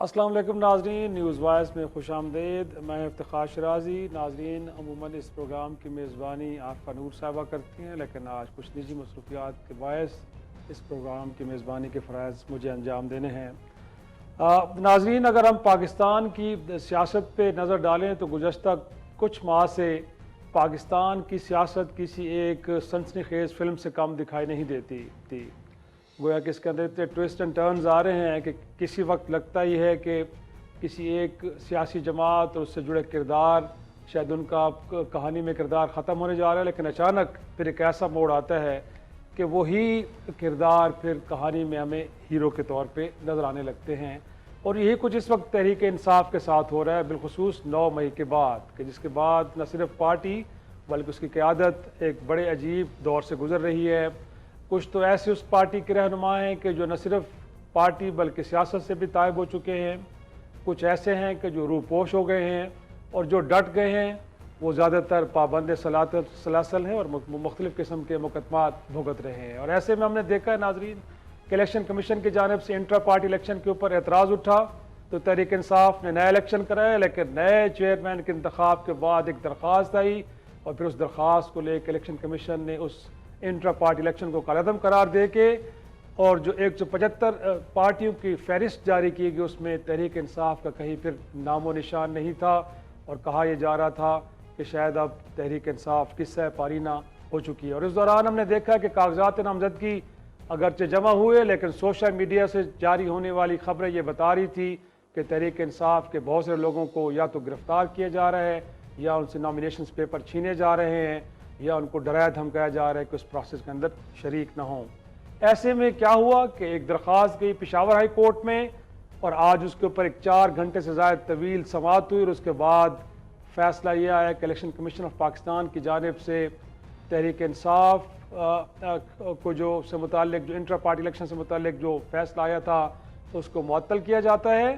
अस्सलाम वालेकुम नाजरीन, न्यूज़ वॉइस में खुश आमदेद। मैं इफ्तिखार शराजी। नाजरीन, अमूमन इस प्रोग्राम की मेज़बानी आपका नूर साहबा करती हैं, लेकिन आज कुछ निजी मसरूफियात के बायस इस प्रोग्राम की मेज़बानी के फ़राइज़ मुझे अंजाम देने हैं। नाजरीन, अगर हम पाकिस्तान की सियासत पे नज़र डालें तो गुज़श्ता कुछ माह से पाकिस्तान की सियासत किसी एक सनसनीखेज़ फ़िल्म से कम दिखाई नहीं देती थी। गोया कि इसके अंदर इतने ट्विस्ट एंड टर्न्स आ रहे हैं कि किसी वक्त लगता ही है कि किसी एक सियासी जमात और उससे जुड़े किरदार शायद उनका कहानी में किरदार ख़त्म होने जा रहा है, लेकिन अचानक फिर एक ऐसा मोड़ आता है कि वही किरदार फिर कहानी में हमें हीरो के तौर पे नज़र आने लगते हैं। और यही कुछ इस वक्त तहरीक इंसाफ के साथ हो रहा है, बिलखुसूस 9 मई के बाद, कि जिसके बाद न सिर्फ पार्टी बल्कि उसकी क़यादत एक बड़े अजीब दौर से गुजर रही है। कुछ तो ऐसे उस पार्टी के रहनुमा हैं कि जो न सिर्फ पार्टी बल्कि सियासत से भी तायब हो चुके हैं। कुछ ऐसे हैं कि जो रूपोश हो गए हैं, और जो डट गए हैं वो ज़्यादातर पाबंद सलासल हैं और मुख्तलिफ़ किस्म के मुकदमात भुगत रहे हैं। और ऐसे में हमने देखा है नाजरीन कि इलेक्शन कमीशन की जानिब से इंट्रा पार्टी इलेक्शन के ऊपर एतराज़ उठा तो तहरीक इंसाफ ने नया इलेक्शन कराया, लेकिन नए चेयरमैन के इंतखाब के बाद एक दरख्वास्त आई और फिर उस दरख्वास्त को लेकर इलेक्शन कमीशन ने उस इंट्रा पार्टी इलेक्शन को कालअदम करार दे के और जो 175 पार्टियों की फहरिस्त जारी की गई उसमें तहरीक इंसाफ का कहीं फिर नामो निशान नहीं था। और कहा यह जा रहा था कि शायद अब तहरीक इंसाफ किस्सा पारीना हो चुकी है। और इस दौरान हमने देखा कि कागजात नामजदगी अगरचे जमा हुए, लेकिन सोशल मीडिया से जारी होने वाली खबरें ये बता रही थी कि तहरीक इंसाफ के बहुत से लोगों को या तो गिरफ्तार किया जा रहा है, या उनसे नॉमिनेशन पेपर छीने जा रहे हैं, या उनको डराया धमकाया जा रहा है कि उस प्रोसेस के अंदर शरीक ना हों। ऐसे में क्या हुआ कि एक दरख्वास्त गई पेशावर हाई कोर्ट में और आज उसके ऊपर एक 4 घंटे से ज़्यादा तवील समाअत हुई और उसके बाद फैसला ये आया कि इलेक्शन कमीशन ऑफ पाकिस्तान की जानिब से तहरीक इंसाफ को जो से मुतालिक जो इंट्रा पार्टी इलेक्शन से मुतालिक जो फैसला आया था तो उसको मुअत्तल किया जाता है।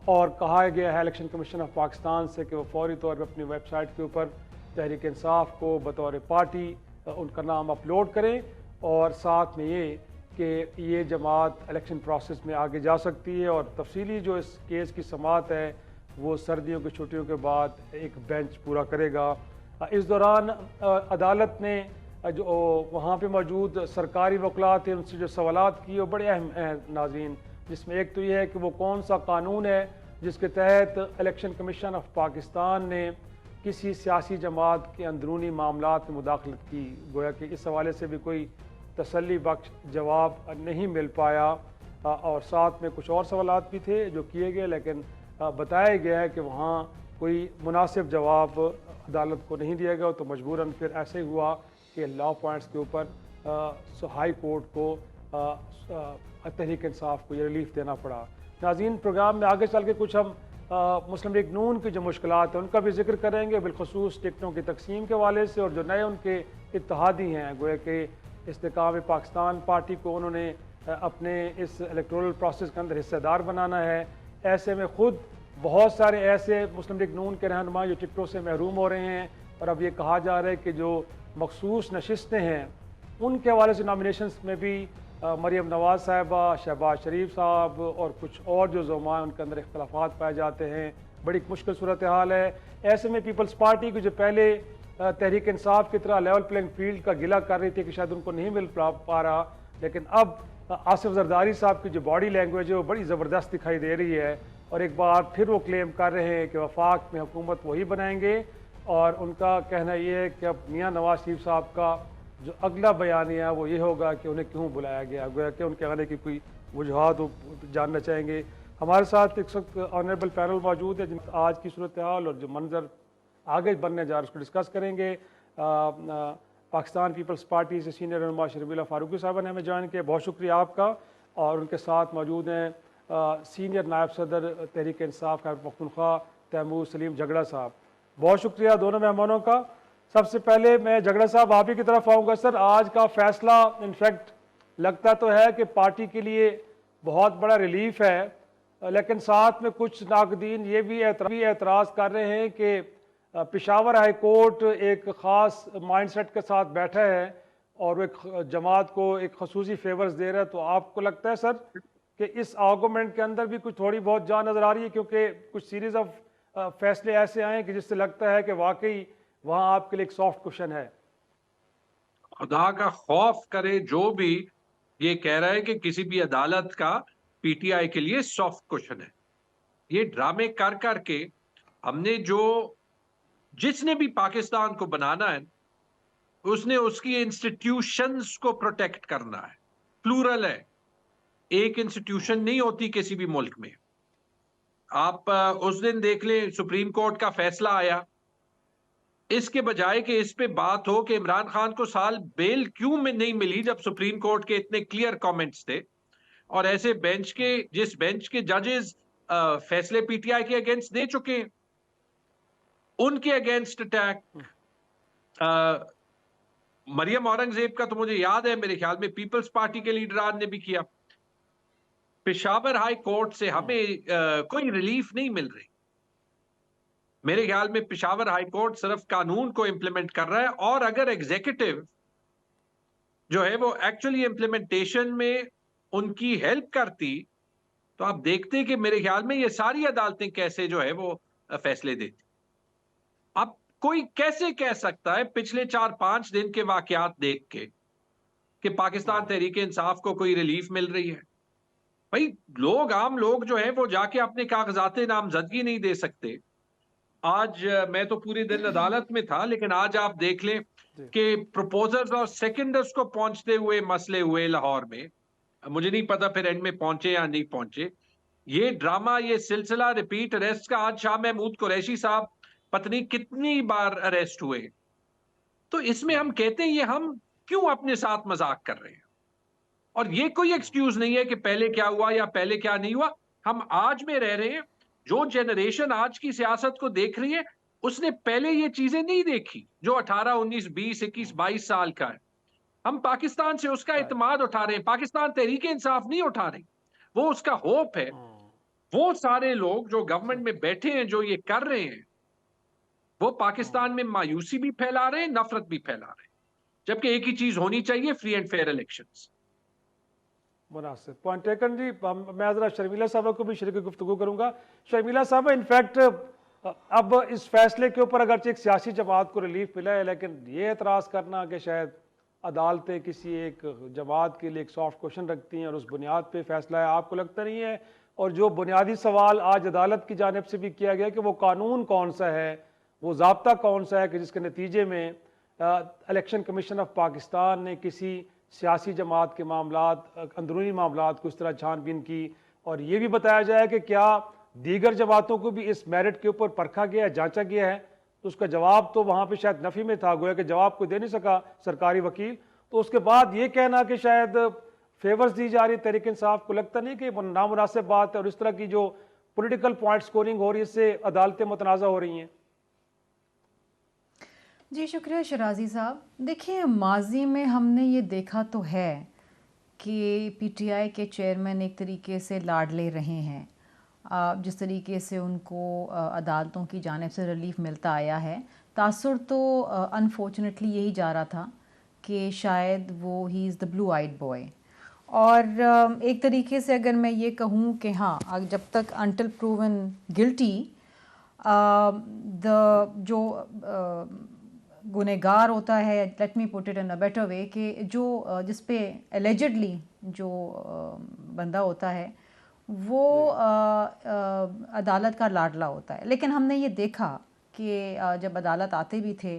और कहा गया है इलेक्शन कमीशन ऑफ पाकिस्तान से कि वो फौरी तौर पर अपनी वेबसाइट के ऊपर तहरीक इंसाफ को बतौर पार्टी उनका नाम अपलोड करें, और साथ में ये कि ये जमात इलेक्शन प्रोसेस में आगे जा सकती है। और तफसीली जो इस केस की समाअत है वो सर्दियों की छुट्टियों के बाद एक बेंच पूरा करेगा। इस दौरान अदालत ने जो वहाँ पे मौजूद सरकारी वकला थे उनसे जो सवालात किए वो बड़े अहम हैं नाज़रीन, जिसमें एक तो ये है कि वो कौन सा कानून है जिसके तहत इलेक्शन कमीशन ऑफ पाकिस्तान ने किसी सियासी जमात के अंदरूनी मामलात में मुदाखलत की। गोया कि इस हवाले से भी कोई तसल्ली बख्श जवाब नहीं मिल पाया। और साथ में कुछ और सवालात भी थे जो किए गए, लेकिन बताया गया है कि वहाँ कोई मुनासिब जवाब अदालत को नहीं दिया गया, तो मजबूरन फिर ऐसे ही हुआ कि लॉ पॉइंट्स के ऊपर हाई कोर्ट को तहरीक इंसाफ को ये रिलीफ देना पड़ा। नाज़रीन, प्रोग्राम में आगे चल के कुछ हम मुस्लिम लीग नून की जो मुश्किलात हैं उनका भी जिक्र करेंगे, बिलखसूस टिकटों की तकसीम के हवाले से, और जो नए उनके इत्तेहादी हैं गोया कि इस्तेकाम पाकिस्तान पार्टी को उन्होंने अपने इस इलेक्टोरल प्रोसेस के अंदर हिस्सेदार बनाना है। ऐसे में ख़ुद बहुत सारे ऐसे मुस्लिम लीग नून के रहनुमा जो टिकटों से महरूम हो रहे हैं, और अब ये कहा जा रहा है कि जो मखसूस नशिस्तें हैं उनके हवाले से नॉमिनेशन में भी मरीम नवाज साहिबा, शहबाज शरीफ साहब और कुछ और जो ज़ुमा हैं उनके अंदर इख्तलाफात पाए जाते हैं। बड़ी मुश्किल सूरत हाल है। ऐसे में पीपल्स पार्टी की जो पहले तहरीक इंसाफ की तरह लेवल प्लेइंग फील्ड का गिला कर रही थी कि शायद उनको नहीं मिल पा रहा, लेकिन अब आसिफ जरदारी साहब की जो बॉडी लैंग्वेज है वो बड़ी ज़बरदस्त दिखाई दे रही है, और एक बार फिर वो क्लेम कर रहे हैं कि वफाक में हुकूमत वही बनाएंगे। और उनका कहना ये है कि अब मियाँ नवाज शरीफ साहब का जो अगला बयानिया है वो ये होगा कि उन्हें क्यों बुलाया गया, गोया कि उनके आने की कोई वजूहत वो जानना चाहेंगे। हमारे साथ इस वक्त ऑनरेबल पैनल मौजूद है जिनमें आज की सूरत हाल और जो मंजर आगे बनने जा रहा है उसको डिस्कस करेंगे। पाकिस्तान पीपल्स पार्टी से सीनियर रहनुमा शर्मिला फारूकी साहब ने हमें ज्वाइन किया, बहुत शुक्रिया आपका। और उनके साथ मौजूद हैं सीनियर नायब सदर तहरीक इंसाफ खैबर पख्तूनख्वा तैमूर सलीम झगड़ा साहब, बहुत शुक्रिया दोनों मेहमानों का। सबसे पहले मैं झगड़ा साहब आप ही की तरफ आऊँगा। सर, आज का फैसला इनफैक्ट लगता तो है कि पार्टी के लिए बहुत बड़ा रिलीफ है, लेकिन साथ में कुछ नाकदीन ये भी एतराज़ कर रहे हैं कि पेशावर हाई कोर्ट एक ख़ास माइंडसेट के साथ बैठा है और वो एक जमात को एक खसूसी फेवर्स दे रहा है। तो आपको लगता है सर कि इस आर्गूमेंट के अंदर भी कुछ थोड़ी बहुत जान नज़र आ रही है, क्योंकि कुछ सीरीज ऑफ फैसले ऐसे आए कि जिससे लगता है कि वाकई वहाँ आपके लिए एक सॉफ्ट क्वेश्चन है। खुदा का खौफ करे जो भी ये कह रहा है कि किसी भी अदालत का पीटीआई के लिए सॉफ्ट क्वेश्चन है। ये ड्रामे कर करके हमने जो जिसने भी पाकिस्तान को बनाना है उसने उसकी इंस्टीट्यूशंस को प्रोटेक्ट करना है। प्लूरल है, एक इंस्टीट्यूशन नहीं होती किसी भी मुल्क में। आप उस दिन देख लें सुप्रीम कोर्ट का फैसला आया, इसके बजाय कि इस पे बात हो कि इमरान खान को साल बेल क्यों में नहीं मिली जब सुप्रीम कोर्ट के इतने क्लियर कमेंट्स थे, और ऐसे बेंच के जिस बेंच के जजेस फैसले पीटीआई के अगेंस्ट दे चुके हैं उनके अगेंस्ट अटैक। मरियम औरंगजेब का तो मुझे याद है, मेरे ख्याल में पीपल्स पार्टी के लीडरान ने भी किया। पेशावर हाई कोर्ट से हमें कोई रिलीफ नहीं मिल रही। मेरे ख्याल में पेशावर हाई कोर्ट सिर्फ कानून को इंप्लीमेंट कर रहा है, और अगर एग्जीक्यूटिव जो है वो एक्चुअली इंप्लीमेंटेशन में उनकी हेल्प करती तो आप देखते कि मेरे ख्याल में ये सारी अदालतें कैसे जो है वो फैसले देती। अब कोई कैसे कह सकता है पिछले 4-5 दिन के वाकयात देख के कि पाकिस्तान तहरीक इंसाफ को कोई रिलीफ मिल रही है? भाई लोग, आम लोग जो है वो जाके अपने कागजाते नामजदगी नहीं दे सकते। आज मैं तो पूरे दिन अदालत में था, लेकिन आज आप देख लें कि प्रपोजर्स और सेकेंडर्स को पहुंचते हुए मसले हुए लाहौर में। मुझे नहीं पता फिर एंड में पहुंचे या नहीं पहुंचे। ये ड्रामा, ये सिलसिला रिपीट अरेस्ट का, आज शाह महमूद कुरैशी साहब पत्नी कितनी बार अरेस्ट हुए। तो इसमें हम कहते हैं ये हम क्यों अपने साथ मजाक कर रहे हैं? और ये कोई एक्सक्यूज नहीं है कि पहले क्या हुआ या पहले क्या नहीं हुआ। हम आज में रह रहे हैं। जो जनरेशन आज की सियासत को देख रही है उसने पहले ये चीजें नहीं देखी, जो 18, 19, 20, 21, 22 साल का है। हम पाकिस्तान से उसका इत्मीनान उठा रहे हैं, पाकिस्तान तहरीक इंसाफ नहीं उठा रही, वो उसका होप है। वो सारे लोग जो गवर्नमेंट में बैठे हैं जो ये कर रहे हैं, वो पाकिस्तान में मायूसी भी फैला रहे हैं, नफरत भी फैला रहे हैं, जबकि एक ही चीज होनी चाहिए, फ्री एंड फेयर इलेक्शंस। मुनासिब पॉइंट टेकन जी। मैं ज़रा शर्मिला साहब को भी शरीक गुफ्तगू करूँगा। शर्मिला साहब, इनफैक्ट अब इस फैसले के ऊपर अगरचे एक सियासी जमात को रिलीफ मिला है, लेकिन ये एतराज़ करना कि शायद अदालतें किसी एक जमात के लिए एक सॉफ्ट क्वेश्चन रखती हैं और उस बुनियाद पे फैसला है, आपको लगता नहीं है? और जो बुनियादी सवाल आज अदालत की जानिब से भी किया गया कि वो कानून कौन सा है, वो ज़ाब्ता कौन सा है कि जिसके नतीजे में इलेक्शन कमीशन ऑफ पाकिस्तान ने किसी सियासी जमात के मामलात, अंदरूनी मामलात को इस तरह छानबीन की, और ये भी बताया जाए कि क्या दीगर जमातों को भी इस मेरिट के ऊपर परखा गया है, जांचा गया है? तो उसका जवाब तो वहाँ पे शायद नफ़ी में था, गोया कि जवाब को दे नहीं सका सरकारी वकील। तो उसके बाद ये कहना कि शायद फेवर्स दी जा रही तहरीक इंसाफ को, लगता नहीं कि नामुनासिब बात है? और इस तरह की जो पॉलिटिकल पॉइंट स्कोरिंग हो रही है, इससे अदालतें मुतनाज़ा हो रही हैं। जी शुक्रिया शराजी साहब। देखिए, माजी में हमने ये देखा तो है कि पीटीआई के चेयरमैन एक तरीके से लाडले रहे हैं। जिस तरीके से उनको अदालतों की जानिब से रिलीफ मिलता आया है, तासुर तो अनफॉर्चुनेटली यही जा रहा था कि शायद वो ही is the blue eyed boy. और एक तरीके से अगर मैं ये कहूँ कि हाँ, जब तक अनटिल प्रूवन गिल्टी जो गुनहगार होता है, let me put it in a better way, कि जो जिस पे एलिजिडली जो बंदा होता है वो अदालत का लाडला होता है। लेकिन हमने ये देखा कि जब अदालत आते भी थे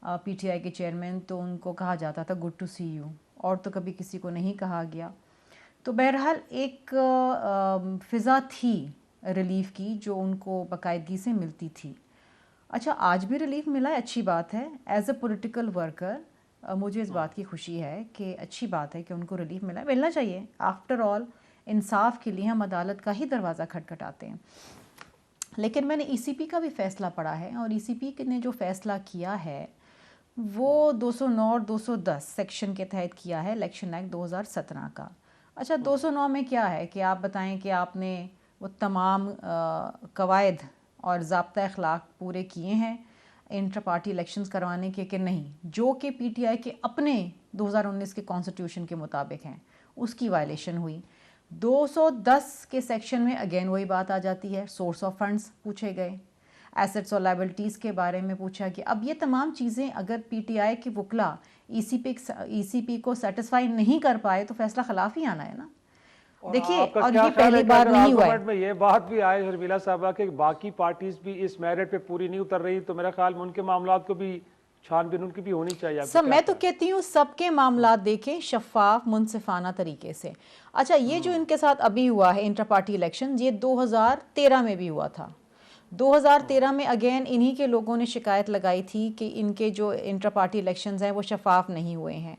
पीटीआई के चेयरमैन, तो उनको कहा जाता था गुड टू सी यू, और तो कभी किसी को नहीं कहा गया। तो बहरहाल एक फ़िज़ा थी रिलीफ़ की जो उनको बाकायदगी से मिलती थी। अच्छा, आज भी रिलीफ मिला है, अच्छी बात है। एज अ पॉलिटिकल वर्कर मुझे इस बात की खुशी है कि अच्छी बात है कि उनको रिलीफ मिला है, मिलना चाहिए। आफ्टर ऑल इंसाफ के लिए हम अदालत का ही दरवाज़ा खटखटाते हैं। लेकिन मैंने ईसीपी का भी फ़ैसला पढ़ा है, और ईसीपी ने जो फ़ैसला किया है वो 209 और 210 सेक्शन के तहत किया है, इलेक्शन एक्ट 2017 का। अच्छा, 209 में क्या है कि आप बताएं कि आपने वो तमाम कवायद और ज़ाब्ता अखलाक पूरे किए हैं इंटर पार्टी इलेक्शंस करवाने के कि नहीं, जो कि पीटीआई के अपने 2019 के कॉन्स्टिट्यूशन के मुताबिक हैं, उसकी वायलेशन हुई। 210 के सेक्शन में अगेन वही बात आ जाती है, सोर्स ऑफ फंड्स पूछे गए, एसेट्स और लायबिलिटीज़ के बारे में पूछा गया। अब ये तमाम चीज़ें अगर पीटीआई के वकला ईसीपी को सेटिस्फाई नहीं कर पाए तो फैसला खिलाफ ही आना है ना। देखिए, और ये पहली बार नहीं हुआ है। में ये बात भी आए शर्मिला साहबा कि बाकी पार्टीज भी इस मेरिट पे पूरी नहीं उतर रही, तो मेरा ख्याल में उनके मामलात को भी छानबीन उनकी भी होनी चाहिए। सब मैं तो कहती हूँ सबके मामला देखें शफाफ मुनसिफाना तरीके से। अच्छा, ये जो इनके साथ अभी हुआ है इंटर पार्टी इलेक्शन, ये 2013 में भी हुआ था। 2013 में अगेन इन्हीं के लोगों ने शिकायत लगाई थी कि इनके जो इंटर पार्टी इलेक्शंस हैं वो शफाफ नहीं हुए हैं,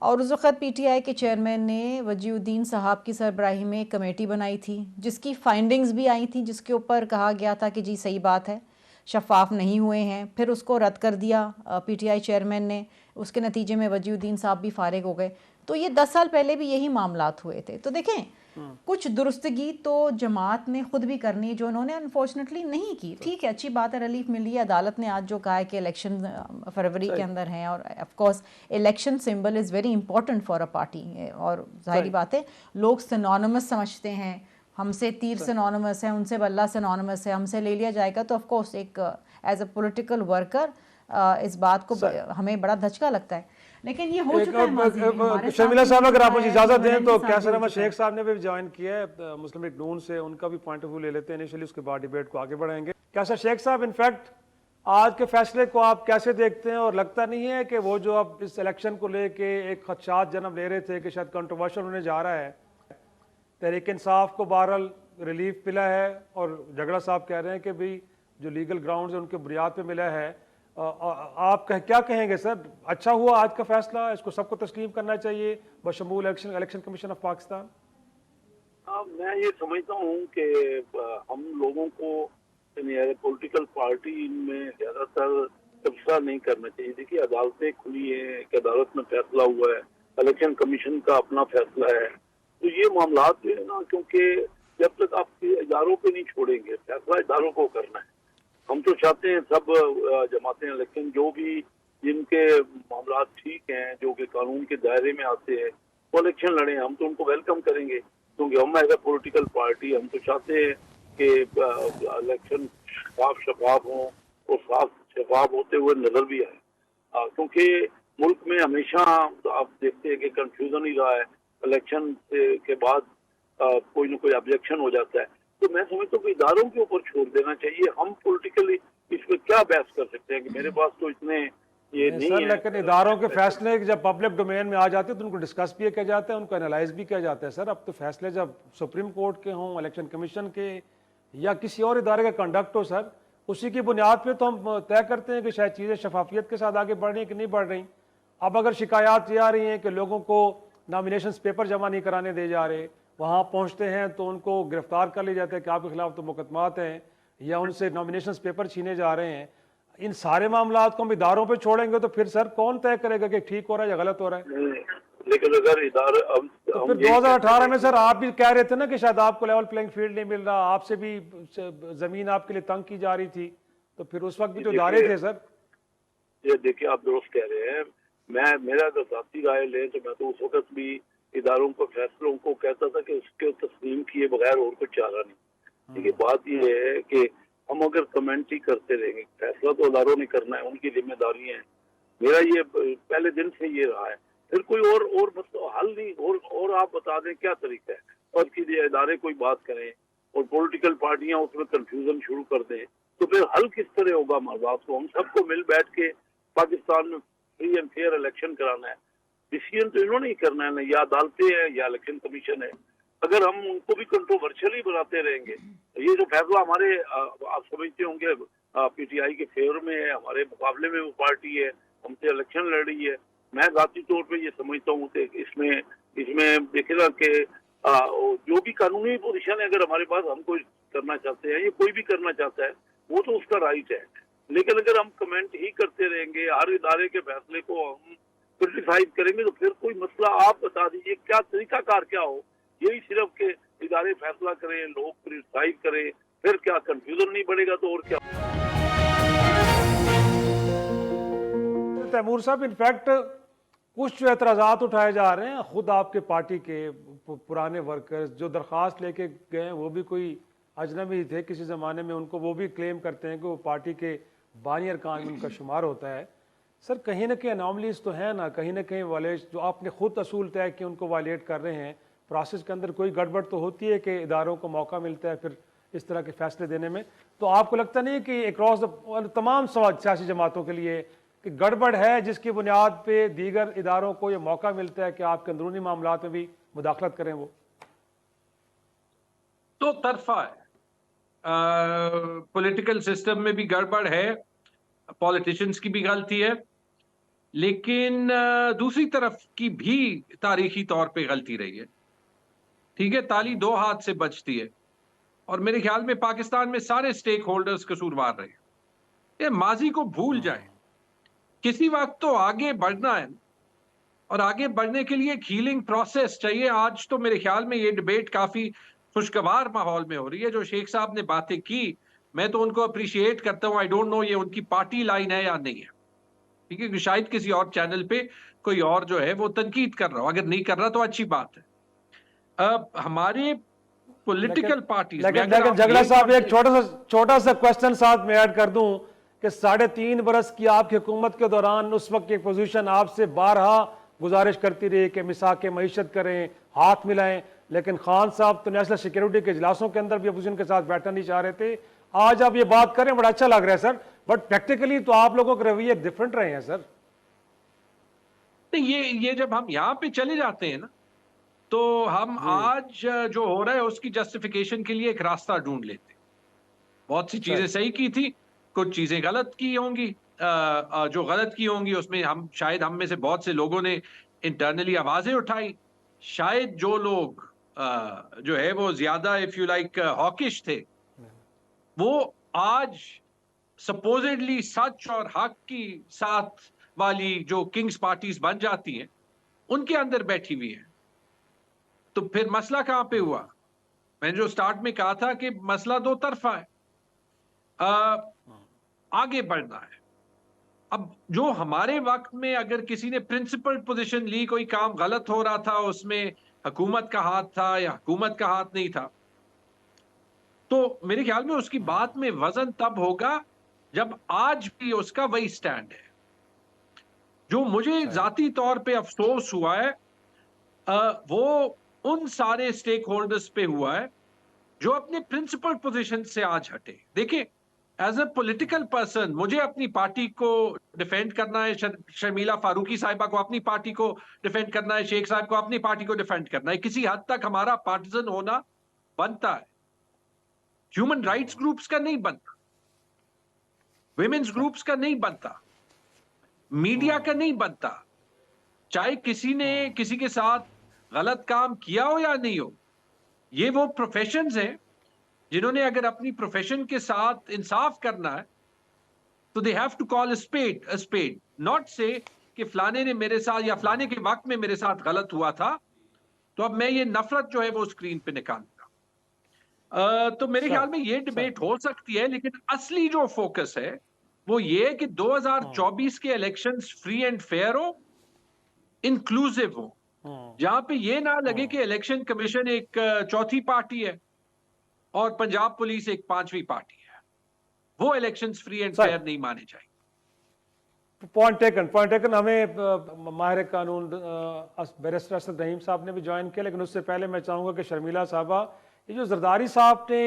और उस वक़्त पीटीआई के चेयरमैन ने वजीउद्दीन साहब की सरबराही में एक कमेटी बनाई थी जिसकी फाइंडिंग्स भी आई थी, जिसके ऊपर कहा गया था कि जी सही बात है, शफाफ नहीं हुए हैं। फिर उसको रद्द कर दिया पीटीआई चेयरमैन ने, उसके नतीजे में वजीउद्दीन साहब भी फारिग हो गए। तो ये 10 साल पहले भी यही मामलात हुए थे। तो देखें, कुछ दुरुस्तगी तो जमात ने खुद भी करनी, जो उन्होंने अनफॉर्चुनेटली नहीं की। ठीक है, अच्छी बात है, रिलीफ मिली है। अदालत ने आज जो कहा है कि इलेक्शन फरवरी के अंदर हैं, और of course election symbol is very important for a party, और जाहिर बात है लोग सिनोनिमस समझते हैं, हमसे तीर सिनोनिमस है, उनसे बल्ला सिनोनिमस है, हमसे ले लिया जाएगा। तो ऑफ कोर्स एक एज अ पॉलिटिकल वर्कर इस बात को हमें बड़ा धचका लगता है, लेकिन ये हो चुका है। शर्मिला साहब, अगर आप मुझे इजाजत दें तो कैसर अहमद शेख साहब ने भी ज्वाइन किया है मुस्लिम लीग नून से, उनका भी पॉइंट ऑफ व्यू ले लेते हैं इनिशियली, उसके बाद डिबेट को आगे बढ़ाएंगे। कैसर शेख साहब, इनफैक्ट आज के फैसले को आप कैसे देखते हैं, और लगता नहीं है कि वो जो अब इस इलेक्शन को लेके एक खदशात जन्म ले रहे थे कि शायद कंट्रोवर्शियल होने जा रहा है, तहरीक इंसाफ को बहरहाल रिलीफ मिला है और झगड़ा साहब कह रहे हैं कि भाई जो लीगल ग्राउंड है उनके बुनियाद पे मिला है, आप क्या कहेंगे सर? अच्छा हुआ आज का फैसला, इसको सबको तस्लीम करना चाहिए बशमूल इलेक्शन कमीशन ऑफ पाकिस्तान? मैं ये समझता हूँ कि हम लोगों को पॉलिटिकल पार्टी में ज्यादातर तबसरा नहीं करना चाहिए। देखिए, अदालतें खुली हैं, एक अदालत में फैसला हुआ है, इलेक्शन कमीशन का अपना फैसला है, तो ये मामला जो है ना, क्योंकि जब तक आप इदारों पे नहीं छोड़ेंगे, फैसला इदारों को करना है। हम तो चाहते हैं सब जमातें, इलेक्शन जो भी जिनके मामला ठीक हैं, जो कि कानून के दायरे में आते हैं, वो इलेक्शन लड़े। हम तो उनको वेलकम करेंगे, क्योंकि हम एज अ पॉलिटिकल पार्टी हम तो चाहते हैं कि इलेक्शन साफ शफाफ हों और साफ शफाफ होते हुए नजर भी आए, क्योंकि मुल्क में हमेशा आप देखते हैं कि कंफ्यूजन ही रहा है। इलेक्शन के बाद कोई ना कोई ऑब्जेक्शन हो जाता है, तो मैं समझता हूँ कि इदारों के ऊपर छोड़ देना चाहिए। हम पॉलिटिकली इस पर क्या बहस कर सकते हैं कि मेरे पास तो इतने ये नहीं सर, है। लेकिन इदारों के फैसले जब पब्लिक डोमेन में आ जाते हैं तो उनको डिस्कस भी किया जाता है, उनको एनालाइज भी किया जाता है। सर, अब तो फैसले जब सुप्रीम कोर्ट के हों, इलेक्शन कमीशन के या किसी और इदारे का कंडक्ट हो, सर, उसी की बुनियाद पर तो हम तय करते हैं कि शायद चीज़ें शफाफियत के साथ आगे बढ़ रही हैं कि नहीं बढ़ रही। अब अगर शिकायत ये आ रही हैं कि लोगों को नॉमिनेशन पेपर जमा नहीं कराने दे जा रहे, वहाँ पहुँचते हैं तो उनको गिरफ्तार कर लिया जाता है कि आपके खिलाफ तो मुकदमात हैं, या उनसे नॉमिनेशन पेपर छीने जा रहे हैं, इन सारे मामलात को हम इदारों पे छोड़ेंगे तो फिर सर कौन तय करेगा कि ठीक हो रहा है या गलत हो रहा है? लेकिन अगर इदारे तो फिर 2018 में सर आप भी कह रहे थे ना कि शायद आपको लेवल प्लेइंग फील्ड नहीं मिल रहा, आपसे भी जमीन आपके लिए तंग की जा रही थी, तो फिर उस वक्त भी तो इदारे थे सर। ये देखिए, आप दुरुस्त कह रहे हैं। मेरा अगर जाती राय ले तो मैं तो उस वक्त भी इदारों को फैसलों को कहता था कि उसके तस्लीम किए बगैर और कुछ चारा नहीं। देखिए, बात ये है कि हम अगर कमेंट ही करते रहेंगे, फैसला तो इदारों ने करना है, उनकी जिम्मेदारी है। मेरा ये पहले दिन से ये रहा है, फिर कोई और मतलब हल नहीं, और आप बता दें क्या तरीका है, और कि इदारे कोई बात करें और पॉलिटिकल पार्टियां उसमें कंफ्यूजन शुरू कर दें, तो फिर हल किस तरह होगा मामलात को? हम सबको मिल बैठ के पाकिस्तान में फ्री एंड फेयर इलेक्शन कराना है। डिसीजन तो इन्होंने ही करना है ना, या अदालतें हैं या इलेक्शन कमीशन है। अगर हम उनको भी कंट्रोवर्शियल ही बनाते रहेंगे, ये जो फैसला हमारे आप समझते होंगे पीटीआई के फेवर में है, हमारे मुकाबले में वो पार्टी है, हमसे इलेक्शन लड़ रही है, मैं जाती तौर पे ये समझता हूँ कि इसमें देखेगा कि जो भी कानूनी पोजीशन है, अगर हमारे पास हम कोई करना चाहते हैं, ये कोई भी करना चाहता है, वो तो उसका राइट है। लेकिन अगर हम कमेंट ही करते रहेंगे, हर इदारे के फैसले को हम क्रिटिसाइज करेंगे, तो फिर कोई मसला आप बता दीजिए क्या तरीकाकार क्या हो? यही सिर्फ के इदारे फैसला करें, लोग क्रिटिसाइज करें, फिर क्या कंफ्यूजन नहीं बढ़ेगा तो और क्या? तैमूर साहब, इनफैक्ट कुछ जो एतराज़ात उठाए जा रहे हैं खुद आपके पार्टी के पुराने वर्कर्स जो दरख्वास्त लेके गए हैं वो भी कोई अजनबी थे किसी ज़माने में, उनको वो भी क्लेम करते हैं कि वो पार्टी के बानी अरकान में उनका शुमार होता है। सर कहीं ना कहीं अनॉमलीज तो है ना, कहीं वायलेट जो आपने खुद असूल तय कि उनको वायलेट कर रहे हैं, प्रोसेस के अंदर कोई गड़बड़ तो होती है कि इदारों को मौका मिलता है फिर इस तरह के फैसले देने में। तो आपको लगता नहीं है कि अक्रॉस द तमाम सियासी जमातों के लिए कि गड़बड़ है जिसकी बुनियाद पे दीगर इदारों को ये मौका मिलता है कि आपके अंदरूनी मामलात में भी मुदाखलत करें? वो तो तरफा है, पॉलिटिकल सिस्टम में भी गड़बड़ है, पॉलिटिशियंस की भी गलती है, लेकिन दूसरी तरफ की भी तारीखी तौर पे गलती रही है। ठीक है, ताली दो हाथ से बजती है और मेरे ख्याल में पाकिस्तान में सारे स्टेक होल्डर्स कसूरवार रहे। ये माजी को भूल जाए, किसी वक्त तो आगे बढ़ना है और आगे बढ़ने के लिए एक हीलिंग प्रोसेस चाहिए। आज तो मेरे ख्याल में ये डिबेट काफी खुशगवार माहौल में हो रही है। जो शेख साहब ने बातें की, मैं तो उनको अप्रिशिएट करता हूं। आई डोंट नो ये उनकी पार्टी लाइन है या नहीं है, ठीक है, कि शायद किसी और चैनल पे कोई और जो है वो तनकीद कर रहा हो, अगर नहीं कर रहा तो अच्छी बात है। अब हमारे पॉलिटिकल पार्टीज में लेकिन जगला साहब एक छोटा सा क्वेश्चन साथ में ऐड कर दूं कि 3.5 बरस की आपकी हुकूमत के दौरान उस वक्त की पोजीशन आपसे बारहा गुजारिश करती रही कि मिसाक मईशत करें, हाथ मिलाएं, लेकिन खान साहब तो नेशनल सिक्योरिटी के इजलासों के अंदर भी अपोजिशन के साथ बैठना नहीं चाह रहे थे। आज आप ये बात करें बड़ा अच्छा लग रहा है सर, बट प्रैक्टिकली तो आप लोगों के रवैये डिफरेंट रहे हैं सर। नहीं, ये जब हम यहाँ पे चले जाते हैं ना, तो हम आज जो हो रहा है उसकी जस्टिफिकेशन के लिए एक रास्ता ढूंढ लेते हैं। बहुत सी चीजें सही की थी, कुछ चीजें गलत की होंगी, जो गलत की होंगी उसमें शायद हम में से बहुत से लोगों ने इंटरनली आवाजें उठाई। शायद जो लोग जो है वो ज्यादा इफ यू लाइक हॉकिश थे, वो आज सपोजिटली सच और हक की साथ वाली जो किंग्स पार्टीज बन जाती हैं, उनके अंदर बैठी हुई हैं। तो फिर मसला कहां पे हुआ? मैंने जो स्टार्ट में कहा था कि मसला दो तरफा है, आगे बढ़ना है। अब जो हमारे वक्त में अगर किसी ने प्रिंसिपल पोजीशन ली, कोई काम गलत हो रहा था, उसमें हुकूमत का हाथ था या हुकूमत का हाथ नहीं था, तो मेरे ख्याल में उसकी बात में वजन तब होगा जब आज भी उसका वही स्टैंड है। जो मुझे जाती तौर पे अफसोस हुआ है वो उन सारे स्टेक होल्डर्स पे हुआ है जो अपने प्रिंसिपल पोजीशन से आज हटे। देखिए, एज अ पॉलिटिकल पर्सन मुझे अपनी पार्टी को डिफेंड करना है, शर्मिला फारूकी साहिबा को अपनी पार्टी को डिफेंड करना है, शेख साहब को अपनी पार्टी को डिफेंड करना है। किसी हद तक हमारा पार्टिजन होना बनता है, ह्यूमन राइट्स ग्रुप्स का नहीं बनता, विमेन्स ग्रुप्स का नहीं बनता, मीडिया का नहीं बनता। चाहे किसी ने किसी के साथ गलत काम किया हो या नहीं हो, ये वो प्रोफेशंस हैं जिन्होंने अगर अपनी प्रोफेशन के साथ इंसाफ करना है तो they have to call a spade, not say कि फलाने ने मेरे साथ या फलाने के वक्त में मेरे साथ गलत हुआ था तो अब मैं ये नफरत जो है वो स्क्रीन पे निकालूंगा। तो मेरे ख्याल में ये डिबेट हो सकती है, लेकिन असली जो फोकस है वो ये है कि 2024 के इलेक्शंस फ्री एंड फेयर हो, इंक्लूसिव हो, जहां पे ये ना लगे कि इलेक्शन कमीशन एक चौथी पार्टी है और पंजाब पुलिस एक पांचवी पार्टी है। वो इलेक्शंस फ्री एंड फेयर नहीं माने जाएंगे। Point taken. हमें माहिर कानून बैरिस्टर असद रहीम साहब ने भी ज्वाइन किया, लेकिन उससे पहले मैं चाहूंगा कि शर्मिला साहबा, ये जो जरदारी साहब ने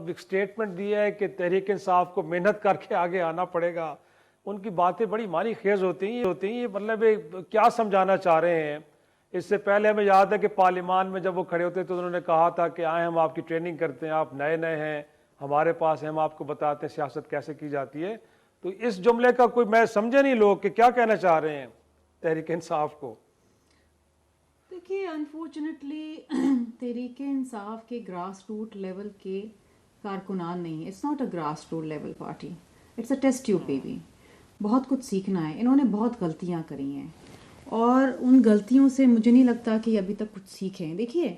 एक स्टेटमेंट दिया है कि तहरीक इंसाफ को मेहनत करके आगे आना पड़ेगा, उनकी बातें बड़ी मानी खेज होती हैं। ये मतलब क्या समझाना चाह रहे हैं? इससे पहले हमें याद है कि पार्लियामान में जब वो खड़े होते तो उन्होंने कहा था कि आए हम आपकी ट्रेनिंग करते हैं, आप नए हैं हमारे पास, हम आपको बताते हैं सियासत कैसे की जाती है। तो इस जुमले का कोई मैं समझे नहीं लोग कि क्या कहना चाह रहे हैं तहरीक इंसाफ को। देखिए, अनफॉर्चुनेटली तहरीक इंसाफ के ग्रास रूट लेवल के कारकुनान नहीं है। It's not a grass root level party, it's a test tube baby. बहुत कुछ सीखना है, इन्होंने बहुत गलतियां करी हैं और उन गलतियों से मुझे नहीं लगता कि अभी तक कुछ सीखे हैं। देखिए,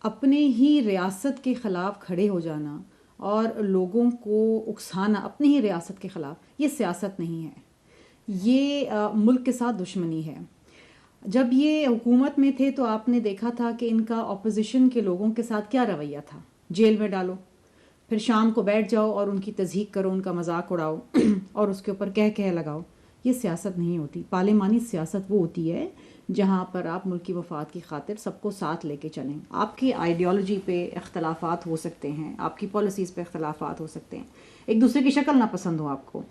अपने ही रियासत के ख़िलाफ़ खड़े हो जाना और लोगों को उकसाना अपनी ही रियासत के ख़िलाफ़, ये सियासत नहीं है, ये मुल्क के साथ दुश्मनी है। जब ये हुकूमत में थे तो आपने देखा था कि इनका अपोजिशन के लोगों के साथ क्या रवैया था, जेल में डालो, फिर शाम को बैठ जाओ और उनकी तज़हीक करो, उनका मजाक उड़ाओ और उसके ऊपर कह लगाओ। ये सियासत नहीं होती। पार्लिमानी सियासत वो होती है जहाँ पर आप मुल्क की मफाद की खातिर सबको साथ लेके चलें। आपकी आइडियोलॉजी पे इख्तलाफात हो सकते हैं, आपकी पॉलिसीज़ पे इख्तलाफात हो सकते हैं, एक दूसरे की शक्ल ना पसंद हो आपको,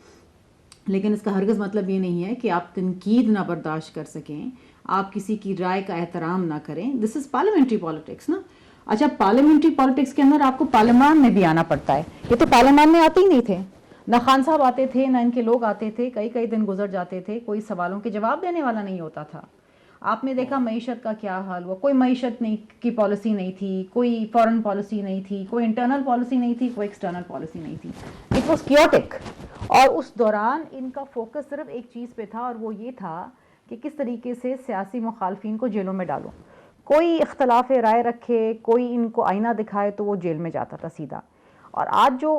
लेकिन इसका हरगिज़ मतलब ये नहीं है कि आप तनकीद ना बर्दाश्त कर सकें, आप किसी की राय का एहतराम ना करें। दिस इज़ पार्लियामेंट्री पॉलिटिक्स ना। अच्छा, पार्लियामेंट्री पॉलिटिक्स के अंदर आपको पार्लियामान में भी आना पड़ता है। ये तो पार्लियामान में आते ही नहीं थे, ना खान साहब आते थे, ना इनके लोग आते थे, कई कई दिन गुजर जाते थे, कोई सवालों के जवाब देने वाला नहीं होता था। आपने देखा मईशत का क्या हाल हुआ, कोई मईशत नहीं की पॉलिसी नहीं थी, कोई फॉरेन पॉलिसी नहीं थी, कोई इंटरनल पॉलिसी नहीं थी, कोई एक्सटर्नल पॉलिसी नहीं थी। It was chaotic. और उस दौरान इनका फोकस सिर्फ एक चीज़ पे था और वो ये था कि किस तरीके से सियासी मुखालफिन को जेलों में डालो। कोई इख्तलाफ राय रखे, कोई इनको आईना दिखाए तो वो जेल में जाता था सीधा। और आज जो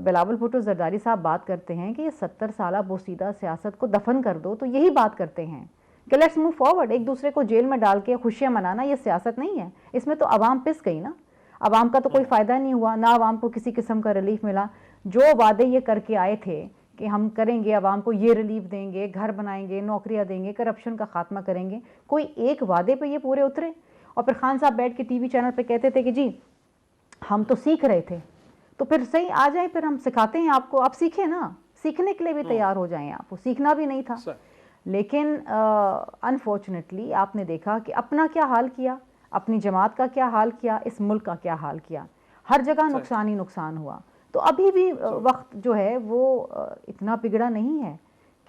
बिलावल भुट्टो जरदारी साहब बात करते हैं कि ये 70 साल बोसीदा सियासत को दफन कर दो, तो यही बात करते हैं कि लेट्स मूव फॉरवर्ड। एक दूसरे को जेल में डाल के खुशियाँ मनाना ये सियासत नहीं है। इसमें तो आवाम पिस गई ना, आवाम का तो कोई फ़ायदा नहीं हुआ, ना आवाम को किसी किस्म का रिलीफ मिला। जो वादे ये करके आए थे कि हम करेंगे, आवाम को ये रिलीफ देंगे, घर बनाएंगे, नौकरियाँ देंगे, करप्शन का खात्मा करेंगे, कोई एक वादे पे ये पूरे उतरे? और फिर खान साहब बैठ के टीवी चैनल पे कहते थे कि जी हम तो सीख रहे थे। तो फिर सही आ जाए, फिर हम सिखाते हैं आपको, आप सीखें ना, सीखने के लिए भी तैयार हो जाएं। आपको सीखना भी नहीं था। लेकिन अनफॉर्चुनेटली आपने देखा कि अपना क्या हाल किया, अपनी जमात का क्या हाल किया, इस मुल्क का क्या हाल किया। हर जगह नुकसान ही नुकसान हुआ। तो अभी भी वक्त जो है वो इतना बिगड़ा नहीं है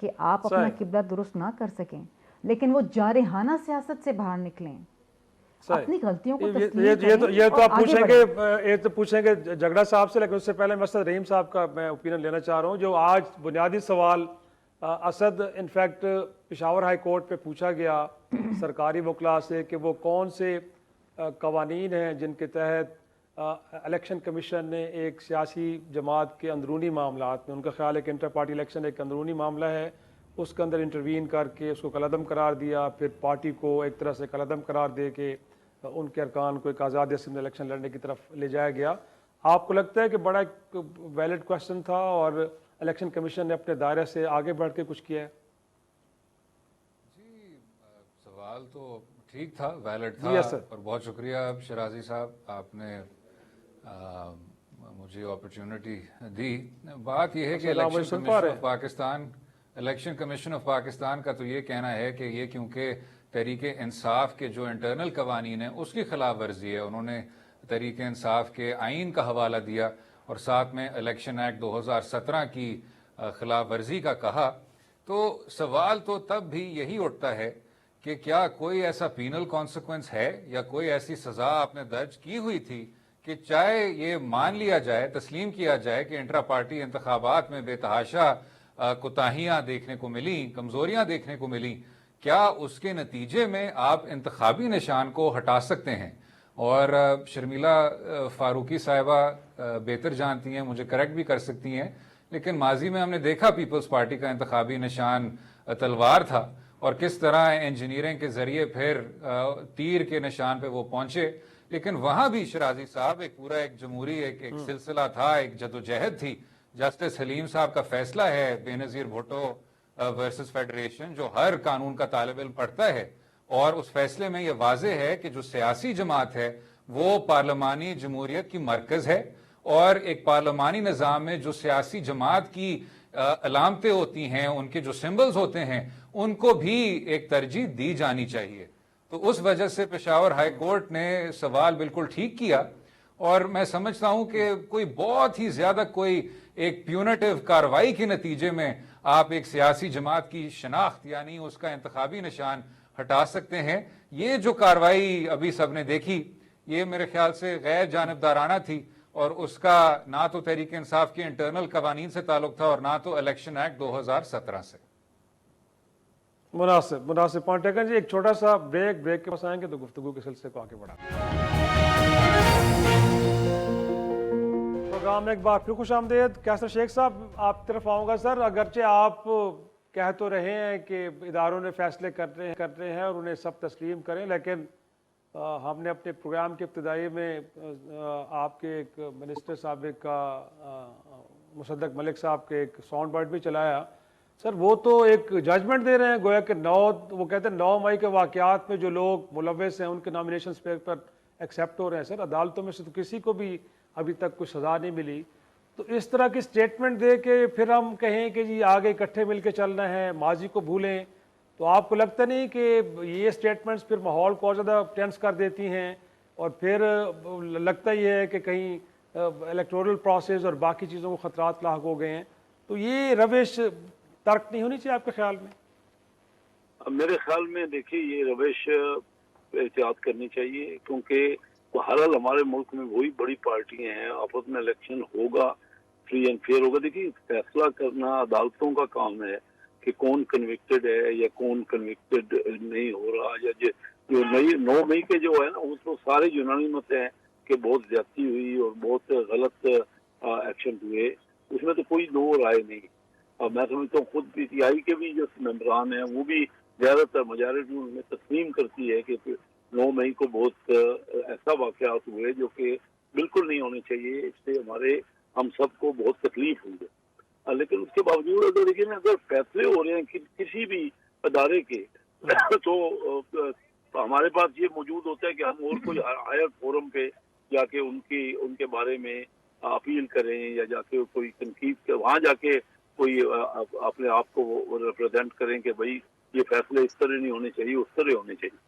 कि आप अपना किबला दुरुस्त ना कर सकें, लेकिन वो जारहाना सियासत से बाहर निकलें, अपनी गलतियों को ये तो आप पूछेंगे, ये तो पूछेंगे जगड़ा साहब से, लेकिन उससे पहले मसद रहीम साहब का मैं ओपिनियन लेना चाह रहा हूँ। जो आज बुनियादी सवाल Asad in fact Peshawar high court पे पूछा गया सरकारी वकला से कि वो कौन से कवानीन हैं जिनके तहत इलेक्शन कमीशन ने एक सियासी जमात के अंदरूनी मामलात में, उनका ख्याल है कि इंटर पार्टी इलेक्शन एक अंदरूनी मामला है, उसके अंदर इंटरवीन करके उसको कलअदम करार दिया, फिर पार्टी को एक तरह से कलअदम करार दे के उनके अरकान को एक आज़ाद असेंबली इलेक्शन लड़ने की तरफ ले जाया गया। आपको लगता है कि बड़ा एक वैलिड क्वेश्चन था और इलेक्शन कमीशन ने अपने दायरे से आगे बढ़ के कुछ किया है? जी, सवाल तो ठीक था, वैलिड था, और बहुत शुक्रिया शराजी साहब, आपने मुझे अपॉर्चुनिटी दी। बात यह है कि इलेक्शन कमीशन ऑफ पाकिस्तान का तो ये कहना है कि ये क्योंकि तहरीक इंसाफ के जो इंटरनल कवानीन है उसकी खिलाफ वर्जी है। उन्होंने तहरीक इंसाफ के आइन का हवाला दिया और साथ में इलेक्शन एक्ट 2017 की खिलाफ वर्जी का कहा। तो सवाल तो तब भी यही उठता है कि क्या कोई ऐसा पीनल कॉन्सिक्वेंस है या कोई ऐसी सजा आपने दर्ज की हुई थी कि चाहे ये मान लिया जाए, तस्लीम किया जाए कि इंट्रा पार्टी इंतखाबात में बेतहाशा कोताहियां देखने को मिली, कमजोरियां देखने को मिली, क्या उसके नतीजे में आप इंतखाबी निशान को हटा सकते हैं? और शर्मिला फारूकी साहिबा बेहतर जानती हैं, मुझे करेक्ट भी कर सकती हैं, लेकिन माजी में हमने देखा पीपल्स पार्टी का इंतखाबी निशान तलवार था और किस तरह इंजीनियरिंग के जरिए फिर तीर के निशान पे वो पहुंचे। लेकिन वहां भी शराजी साहब एक पूरा एक जमहूरी एक सिलसिला था, एक जदोजहद थी। जस्टिस हलीम साहब का फैसला है बेनजीर भुट्टो वर्सेस फेडरेशन, जो हर कानून का तालिब इल्म पढ़ता है, और उस फैसले में यह वाजे है कि जो सियासी जमात है वो पार्लिमानी जमहूरियत की मरकज है और एक पार्लिमानी निज़ाम में जो सियासी जमात की अलामतें होती हैं, उनके जो सिंबल्स होते हैं, उनको भी एक तरजीह दी जानी चाहिए। तो उस वजह से पेशावर हाई कोर्ट ने सवाल बिल्कुल ठीक किया और मैं समझता हूं कि कोई बहुत ही ज्यादा कोई एक प्यूनेटिव कार्रवाई के नतीजे में आप एक सियासी जमात की शनाख्त यानी उसका इंतखाबी निशान हटा सकते हैं। ये जो कार्रवाई अभी सबने देखी, ये मेरे ख्याल से गैर जानिबदाराना थी और उसका ना तो तहरीक इंसाफ के इंटरनल कवानीन से ताल्लुक था और ना तो इलेक्शन एक्ट 2017 से। मुनासिब पॉइंट टेकन जी। एक छोटा सा ब्रेक के पास आएंगे तो गुफ्तगू के सिलसिले को आगे बढ़ा। प्रोग्राम में एक बार फिर खुश आमदेद। कैसर शेख साहब, आप तरफ आऊंगा सर। अगरचे आप कह तो रहे हैं कि इदारों ने फैसले कर रहे हैं और उन्हें सब तस्लीम करें, लेकिन हमने अपने प्रोग्राम के इब्तदाई में आपके एक मिनिस्टर साबिक का मुसद्दक मलिक साहब के एक साउंड बाइट भी चलाया। सर वो तो एक जजमेंट दे रहे हैं, गोया कि वो कहते हैं 9 मई के वाक़यात में जो लोग मुलव्वस हैं उनके नॉमिनेशन पेपर एक्सेप्ट हो रहे हैं। सर अदालतों में से तो किसी को भी अभी तक कुछ सज़ा नहीं मिली, तो इस तरह की स्टेटमेंट दे के फिर हम कहें कि जी आगे इकट्ठे मिल के चलना है, माजी को भूलें, तो आपको लगता नहीं कि ये स्टेटमेंट्स फिर माहौल को और ज़्यादा टेंस कर देती हैं और फिर लगता ही है कि कहीं इलेक्टोरल प्रोसेस और बाकी चीज़ों को ख़तरात लाक हो गए हैं? तो ये रविश तर्क नहीं होनी चाहिए आपके ख्याल में? अब मेरे ख्याल में देखिए ये रविश एहतियात करनी चाहिए, क्योंकि बहरहाल हमारे मुल्क में वही बड़ी पार्टियां हैं, आपस में इलेक्शन होगा, फ्री एंड फेयर होगा। देखिए फैसला करना अदालतों का काम है कि कौन कन्विक्टेड है या कौन कन्विक्टेड नहीं हो रहा, या जो 9 मई के जो है ना उसको सारे यूनानिमस हैं कि बहुत ज्यादती हुई और बहुत गलत एक्शन हुए, उसमें तो कोई दो राय नहीं। और मैं समझता हूँ खुद पीटीआई के भी जो मेंबरान हैं वो भी ज्यादातर मेजॉरिटी उनमें तस्लीम करती है कि 9 मई को बहुत ऐसा वाकयात हुए जो कि बिल्कुल नहीं होने चाहिए, इससे हम सबको बहुत तकलीफ हुई है। लेकिन उसके बावजूद अगर देखिए ना, अगर फैसले हो रहे हैं किसी भी अदारे के तो हमारे पास ये मौजूद होता है कि हम और कोई हायर फोरम पे जाके उनके बारे में अपील करें या जाके कोई तनकीद के वहाँ जाके कोई अपने आप को रिप्रेजेंट करें कि भाई ये फैसले इस तरह नहीं होने चाहिए, उस तरह होने चाहिए।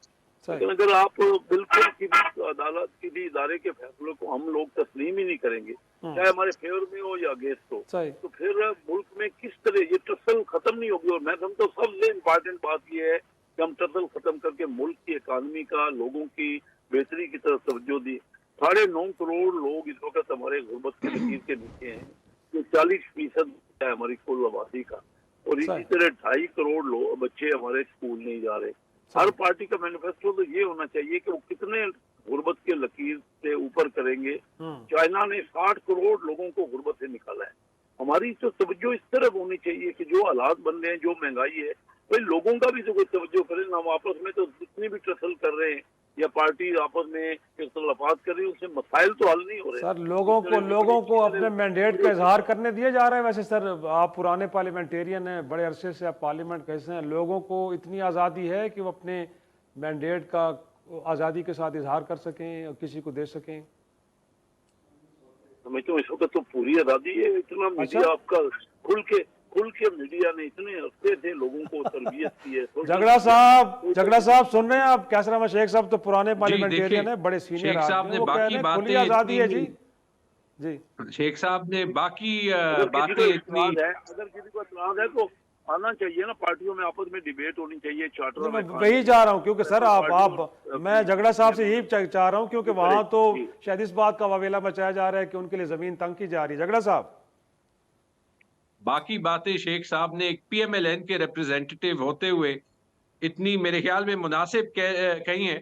लेकिन अगर आप बिल्कुल किसी अदालत किसी इदारे के फैसलों को हम लोग तस्लीम ही नहीं करेंगे, चाहे हमारे फेवर में हो या अगेंस्ट हो, तो फिर मुल्क में किस तरह ये टसल खत्म नहीं होगी। और मैं समझता हूँ सबसे इम्पोर्टेंट बात ये है कि हम टसल खत्म करके मुल्क की इकानमी का, लोगों की बेहतरी की तरफ तवज्जो दी। 9.5 करोड़ लोग इस वक्त हमारे गुर्बत के लकीर के नीचे हैं, जो 40% है हमारी कुल आबादी का, और इसी तरह 2.5 करोड़ बच्चे हमारे स्कूल नहीं जा रहे। हर पार्टी का मैनिफेस्टो तो ये होना चाहिए कि वो कितने गुर्बत के लकीर से ऊपर करेंगे। चाइना ने 60 करोड़ लोगों को गुर्बत से निकाला है। हमारी तो तवज्जो इस तरफ होनी चाहिए कि जो हालात बन रहे हैं, जो महंगाई है, भाई लोगों का भी तो कोई तवज्जो करें ना। हम आपस में तो जितनी भी टसल कर रहे हैं या पार्टी आपस में इख्तलाफात कर रही है, उससे मसाइल तो हल नहीं हो रहे। सर लोगों को अपने मैंडेट का इजहार करने दिया जा रहा है। वैसे सर आप पुराने पार्लियामेंटेरियन हैं, बड़े अरसे से आप पार्लियामेंट कैसे हैं, लोगों को इतनी आज़ादी है कि वो अपने मैंडेट का आज़ादी के साथ इजहार कर सकें और किसी को दे सकें? समझता हूँ इस वक्त तो पूरी आज़ादी है। इतना मीडिया आपका खुल के मीडिया ने इतने हफ्ते थे लोगों को तरबियत की है। झगड़ा साहब सुन रहे हैं आप? कैसर अहमद शेख साहब तो पुराने पार्लियामेंटेरियन है, बड़े सीनियर आदमी, वो कह रहे हैं खुली आज़ादी है। जी शेख साहब ने बाकी बातें इतनी, अगर किसी को इतराज है तो आना चाहिए ना, पार्टियों में आपस में डिबेट होनी चाहिए, चार्टर में। वही चाह रहा हूँ, क्योंकि सर मैं झगड़ा साहब से यही चाह रहा हूँ, क्योंकि वहां तो शायद इस बात का वावेला मचाया जा रहा है कि उनके लिए जमीन तंग की जा रही है। झगड़ा साहब बाकी बातें शेख साहब ने एक पीएमएलएन के रिप्रेजेंटेटिव होते हुए इतनी मेरे ख्याल में मुनासिब कही है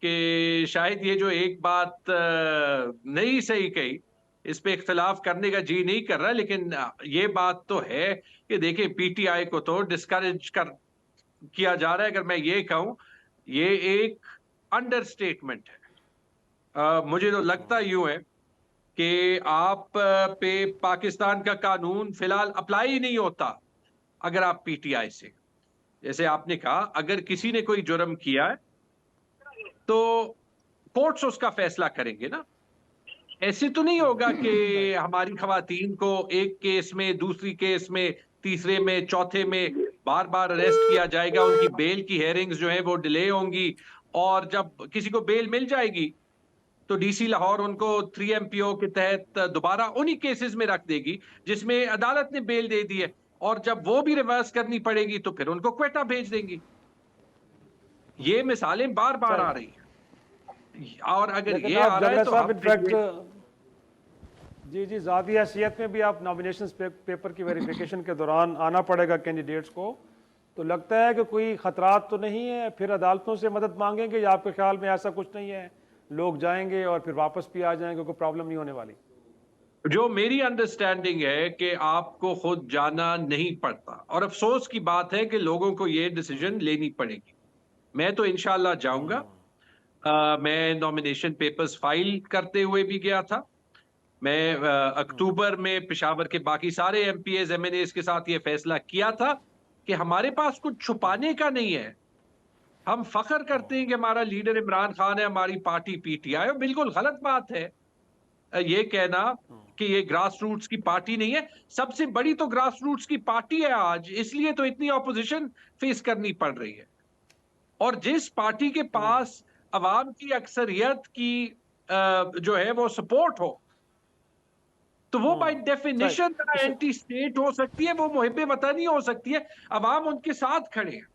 कि शायद ये जो एक बात नहीं सही कही, इस पे इख्तलाफ करने का जी नहीं कर रहा, लेकिन ये बात तो है कि देखिए पीटीआई को तो डिस्करेज किया जा रहा है। अगर मैं ये कहूं, ये एक अंडरस्टेटमेंट है। मुझे तो लगता यूं है कि आप पे पाकिस्तान का कानून फिलहाल अप्लाई ही नहीं होता अगर आप पीटीआई से, जैसे आपने कहा, अगर किसी ने कोई जुर्म किया है तो कोर्ट्स उसका फैसला करेंगे ना। ऐसे तो नहीं होगा कि हमारी खवातीन को एक केस में, दूसरी केस में, तीसरे में, चौथे में बार बार अरेस्ट किया जाएगा, उनकी बेल की हेयरिंग्स जो है वो डिले होंगी, और जब किसी को बेल मिल जाएगी तो डीसी लाहौर उनको 3MPO के तहत दोबारा उन्हीं केसेस में रख देगी जिसमें अदालत ने बेल दे दी है, और जब वो भी रिवर्स करनी पड़ेगी तो फिर उनको क्वेटा भेज देंगी। ये मिसालें बार बार आ रही हैं, और अगर ये आ रहा है तो जी ज़ाती हैसियत में भी आप नॉमिनेशन पेपर की वेरिफिकेशन के दौरान आना पड़ेगा कैंडिडेट्स को, तो लगता है कि कोई खतरात तो नहीं है? फिर अदालतों से मदद मांगेंगे या आपके ख्याल में ऐसा कुछ नहीं है, लोग जाएंगे और फिर वापस भी आ जाएंगे, कोई प्रॉब्लम नहीं होने वाली? जो मेरी अंडरस्टैंडिंग है कि आपको खुद जाना नहीं पड़ता, और अफसोस की बात है कि लोगों को ये डिसीजन लेनी पड़ेगी। मैं तो इंशाल्लाह जाऊंगा। मैं नॉमिनेशन पेपर्स फाइल करते हुए भी गया था। मैं अक्टूबर में पेशावर के बाकी सारे एमपीएस एमएनएस के साथ ये फैसला किया था कि हमारे पास कुछ छुपाने का नहीं है। हम फख्र करते हैं कि हमारा लीडर इमरान खान है, हमारी पार्टी पीटीआई, और बिल्कुल गलत बात है ये कहना कि ये ग्रास रूट्स की पार्टी नहीं है। सबसे बड़ी तो ग्रास रूट्स की पार्टी है आज, इसलिए तो इतनी ऑपोजिशन फेस करनी पड़ रही है। और जिस पार्टी के पास अवाम की अक्सरियत की जो है वो सपोर्ट हो, तो वो बाय डेफिनेशन एंटी स्टेट हो सकती है, वो मुहिब्बे वतनी हो सकती है। अवाम उनके साथ खड़े हैं।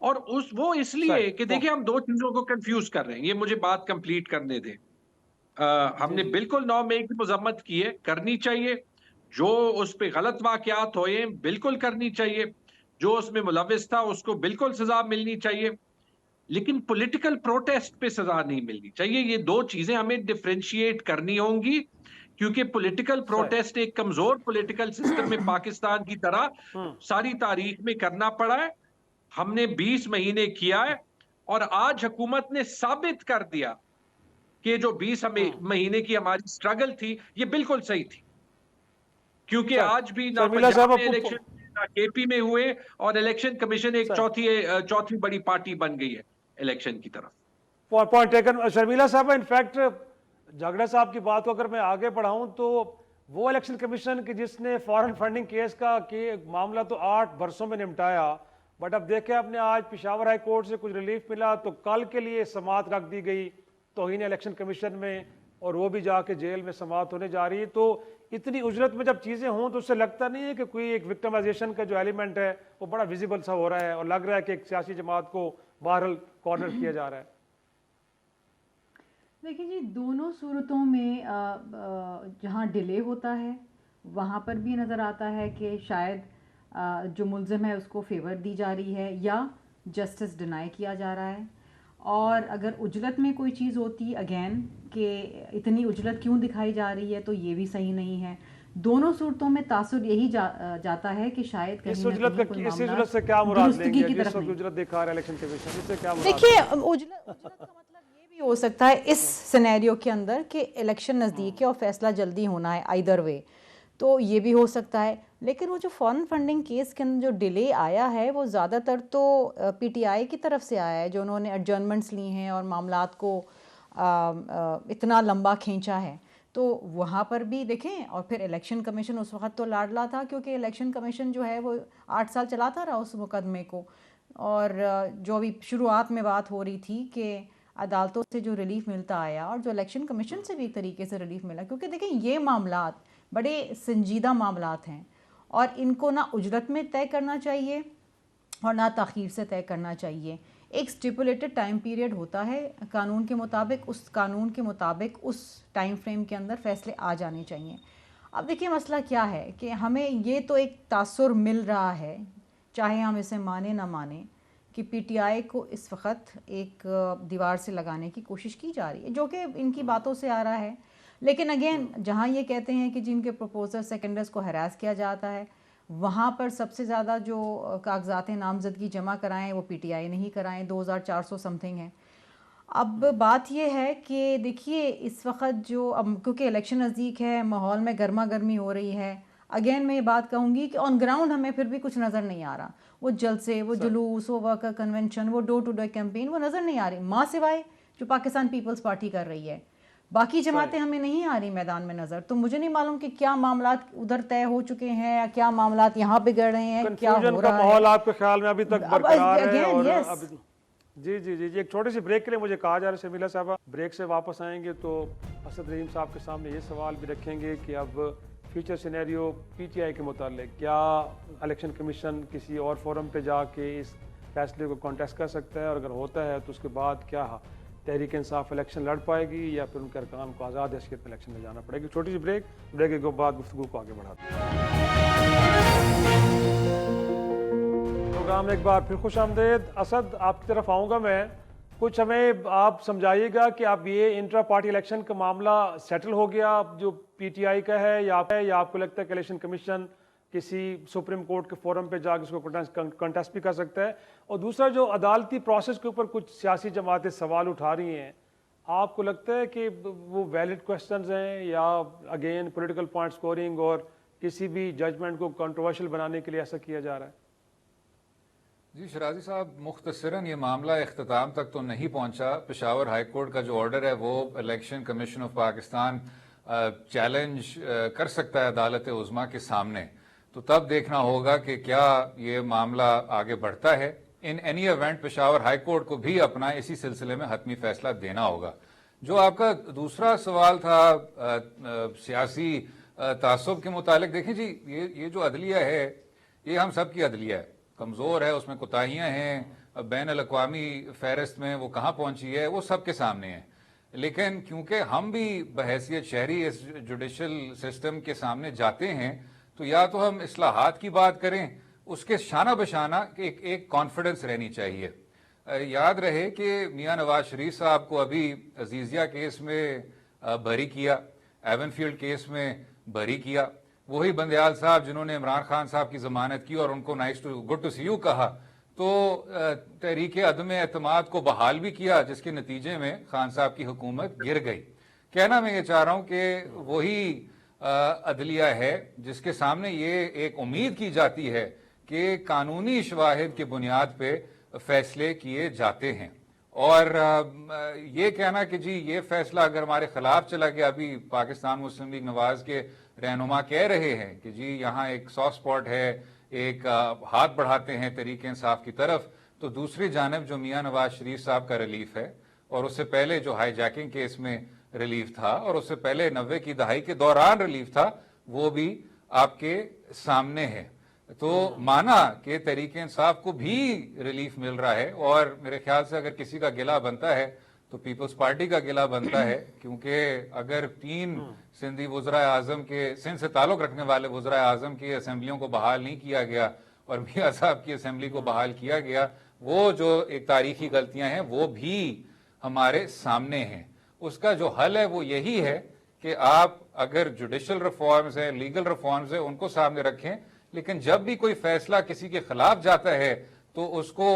और वो इसलिए कि देखिए हम दो चीजों को कंफ्यूज कर रहे हैं। ये मुझे बात कंप्लीट करने दें। हमने बिल्कुल 9 मई की मजम्मत की है, करनी चाहिए। जो उस पे गलत वाकयात हुए बिल्कुल करनी चाहिए। जो उसमें मुलविस था उसको बिल्कुल सजा मिलनी चाहिए। लेकिन पॉलिटिकल प्रोटेस्ट पे सजा नहीं मिलनी चाहिए। ये दो चीजें हमें डिफरेंशिएट करनी होंगी, क्योंकि पॉलिटिकल प्रोटेस्ट एक कमजोर पॉलिटिकल सिस्टम में पाकिस्तान की तरह सारी तारीख में करना पड़ा है। हमने 20 महीने किया है, और आज हुकूमत ने साबित कर दिया कि जो 20 महीने की हमारी स्ट्रगल थी ये बिल्कुल सही थी। क्योंकि आज भी ना पंजाब में इलेक्शन ना केपी में हुए, और इलेक्शन कमीशन एक चौथी बड़ी पार्टी बन गई है इलेक्शन की तरफ। पॉइंट टेकन शर्मिला साहब। इनफैक्ट झगड़ा साहब की बात को अगर मैं आगे बढ़ाऊं तो वो इलेक्शन कमीशन की जिसने फॉरेन फंडिंग केस का मामला तो 8 बरसों में निपटाया, बट अब देखें आपने आज पेशावर हाई कोर्ट से कुछ रिलीफ मिला तो कल के लिए समाअत रख दी गई तौहीन इलेक्शन कमीशन में, और वो भी जाके जेल में समाअत होने जा रही है। तो इतनी उजरत में जब चीज़ें हों तो उससे लगता नहीं है कि कोई एक विक्टिमाइजेशन का जो एलिमेंट है वो बड़ा विजिबल सा हो रहा है, और लग रहा है कि एक सियासी जमात को बहरहाल कॉर्नर किया जा रहा है। देखिए जी, दोनों सूरतों में जहाँ डिले होता है वहाँ पर भी नज़र आता है कि शायद जो मुल्ज़िम है उसको फेवर दी जा रही है या जस्टिस डिनाई किया जा रहा है। और अगर उजलत में कोई चीज़ होती अगेन कि इतनी उजलत क्यों दिखाई जा रही है, तो ये भी सही नहीं है। दोनों सूरतों में तासुर यही जाता है कि शायद कहीं इस उजलत से क्या मुराद लेंगे? जिस वक्त उजलत दिखा रहा है इलेक्शन कमीशन, इससे क्या मुराद? देखिए, उजलत का मतलब ये भी हो सकता है इस सिनेरियो के अंदर कि इलेक्शन नज़दीक है और फैसला जल्दी होना है, आइदर वे, तो ये भी हो सकता है। लेकिन वो जो फॉरेन फंडिंग केस के अंदर जो डिले आया है वो ज़्यादातर तो पीटीआई की तरफ से आया है, जो उन्होंने एडजर्नमेंट्स ली हैं और मामलात को इतना लंबा खींचा है। तो वहाँ पर भी देखें, और फिर इलेक्शन कमीशन उस वक्त तो लाडला था, क्योंकि इलेक्शन कमीशन जो है वो 8 साल चलाता रहा उस मुकदमे को। और जो अभी शुरुआत में बात हो रही थी कि अदालतों से जो रिलीफ मिलता आया और जो इलेक्शन कमीशन से भी एक तरीके से रिलीफ मिला, क्योंकि देखें ये मामलात बड़े संजीदा मामलात हैं और इनको ना उजरत में तय करना चाहिए और ना ताख़ीर से तय करना चाहिए। एक स्टिपुलेटेड टाइम पीरियड होता है कानून के मुताबिक, उस कानून के मुताबिक उस टाइम फ्रेम के अंदर फ़ैसले आ जाने चाहिए। अब देखिए मसला क्या है कि हमें ये तो एक तासुर मिल रहा है, चाहे हम इसे माने ना माने, कि पीटीआई को इस वक्त एक दीवार से लगाने की कोशिश की जा रही है, जो कि इनकी बातों से आ रहा है। लेकिन अगेन जहाँ ये कहते हैं कि जिनके प्रपोजर सेकेंडर्स को हरास किया जाता है, वहाँ पर सबसे ज़्यादा जो कागजात नामजदगी जमा कराएं वो पीटीआई नहीं कराएं, 2400 समथिंग है। अब बात यह है कि देखिए इस वक्त जो अब क्योंकि इलेक्शन नज़दीक है, माहौल में गर्मा गर्मी हो रही है। अगेन मैं ये बात कहूँगी कि ऑन ग्राउंड हमें फिर भी कुछ नज़र नहीं आ रहा। वो जलसे, वो जुलूस, वो वर्कर कन्वेंशन, वो डोर टू डोर कैंपेन, वो नज़र नहीं आ रही, माँ सिवाय जो पाकिस्तान पीपल्स पार्टी कर रही है। बाकी जमातें हमें नहीं आ रही मैदान में नज़र। तो मुझे नहीं मालूम कि क्या मामलात उधर तय हो चुके हैं या क्या मामलात यहाँ बिगड़ रहे हैं, क्या हो रहा है। माहौल आपके ख्याल में अभी तक बरकरार है? और अभी जी जी जी जी एक छोटी सी ब्रेक के लिए मुझे कहा जा रहा है शर्मिला साहबा, ब्रेक से वापस आएंगे तो असद रहीम साहब के सामने ये सवाल भी रखेंगे कि अब फ्यूचर सिनेरियो पीटीआई के मुतालिक क्या इलेक्शन कमीशन किसी और फोरम पे जाके इस फैसले को कॉन्टेस्ट कर सकता है, और अगर होता है तो उसके बाद क्या तहरीक इंसाफ इलेक्शन लड़ पाएगी या फिर उनके अरकान को आज़ाद हैसियत में इलेक्शन में जाना पड़ेगी। छोटी सी ब्रेक के बाद गुफ्तगू को आगे बढ़ाते हैं। प्रोग्राम में एक बार फिर खुश आमदेद। असद, आपकी तरफ आऊँगा मैं। कुछ हमें आप समझाइएगा कि आप ये इंट्रा पार्टी इलेक्शन का मामला सेटल हो गया जो पीटीआई का है, या आपको लगता है कि इलेक्शन कमीशन किसी सुप्रीम कोर्ट के फोरम पे जाकर उसको कंटेस्ट भी कर सकता है? और दूसरा, जो अदालती प्रोसेस के ऊपर कुछ सियासी जमातें सवाल उठा रही हैं, आपको लगता है कि वो वैलिड क्वेश्चंस हैं या अगेन पॉलिटिकल पॉइंट स्कोरिंग और किसी भी जजमेंट को कंट्रोवर्शियल बनाने के लिए ऐसा किया जा रहा है? जी शराजी साहब, मुख्तसरन ये मामला इख्तिताम तक तो नहीं पहुंचा। पेशावर हाई कोर्ट का जो ऑर्डर है वो election commission of Pakistan challenge कर सकता है अदालत उज़्मा के सामने, तो तब देखना होगा कि क्या ये मामला आगे बढ़ता है। In any event Peshawar high court को भी अपना इसी सिलसिले में हतमी फैसला देना होगा। जो आपका दूसरा सवाल था सियासी तासुब के मुतालिक, देखें जी, ये जो अदलिया है ये हम सब की अदलिया है, कमज़ोर है, उसमें कोताहियाँ हैं, बैन अल-अक़वामी फहरिस्त में वो कहाँ पहुंची है वो सबके सामने है। लेकिन क्योंकि हम भी बहैसियत शहरी इस जुडिशल सिस्टम के सामने जाते हैं, तो या तो हम इस्लाहात की बात करें, उसके शाना बशाना एक कॉन्फिडेंस रहनी चाहिए। याद रहे कि मियां नवाज शरीफ साहब को अभी अजीजिया केस में बरी किया, एवनफील्ड केस में बरी किया, वही बंदयाल साहब जिन्होंने इमरान खान साहब की जमानत की और उनको गुड टू सी यू कहा, तो तहरीक अदम एतमाद को बहाल भी किया, जिसके नतीजे में खान साहब की हुकूमत गिर गई। कहना मैं ये चाह रहा हूं कि वही अदलिया है जिसके सामने ये एक उम्मीद की जाती है कि कानूनी शवाहिद की बुनियाद पे फैसले किए जाते हैं। और ये कहना कि जी ये फैसला अगर हमारे खिलाफ चला गया, अभी पाकिस्तान मुस्लिम लीग नवाज के रहनुमा कह रहे हैं कि जी यहाँ एक सॉफ्ट स्पॉट है, एक हाथ बढ़ाते हैं तहरीक इंसाफ की तरफ, तो दूसरी जानब जो मियां नवाज शरीफ साहब का रिलीफ है और उससे पहले जो हाईजैकिंग केस में रिलीफ था और उससे पहले 90 की दहाई के दौरान रिलीफ था, वो भी आपके सामने है। तो माना कि तहरीक इंसाफ को भी रिलीफ मिल रहा है, और मेरे ख्याल से अगर किसी का गिला बनता है तो पीपल्स पार्टी का गिला बनता है, क्योंकि अगर 3 सिंधी वज़रा आज़म के, सिंध से ताल्लुक रखने वाले वज़रा आज़म की असेंबलियों को बहाल नहीं किया गया और मियां साहब की असेंबली को बहाल किया गया, वो जो एक तारीखी गलतियां हैं वो भी हमारे सामने हैं। उसका जो हल है वो यही है कि आप अगर जुडिशल रिफॉर्म्स है, लीगल रिफॉर्म्स है, उनको सामने रखें, लेकिन जब भी कोई फैसला किसी के खिलाफ जाता है तो उसको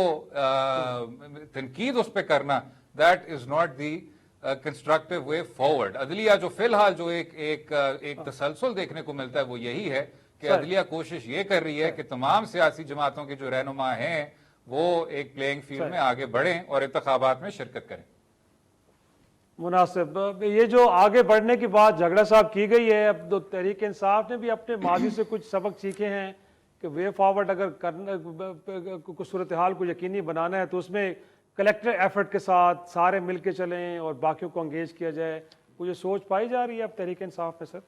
तनकीद उस पर करना, that is not the constructive way forward. अदलिया जो फिलहाल जो एक तसलसल देखने को मिलता है वो यही है कि अदलिया कोशिश ये कर रही है कि तमाम सियासी जमातों के जो रहनुमा हैं वो एक प्लेइंग फील्ड में आगे बढ़ें और इंतखाबात में शिरकत करें। मुनासिब, ये जो आगे बढ़ने की बात झगड़ा साहब की गई है, अब तो तहरीक इंसाफ ने भी अपने माजी से कुछ सबक सीखे हैं कि वे फॉरवर्ड अगर करना, कुछ सूरत हाल को यकीनी बनाना है तो उसमें कलेक्टिव एफर्ट के साथ सारे मिल के चलें और बाकियों को एंगेज किया जाए। वो ये सोच पाई जा रही है अब तहरीक इंसाफ में? सर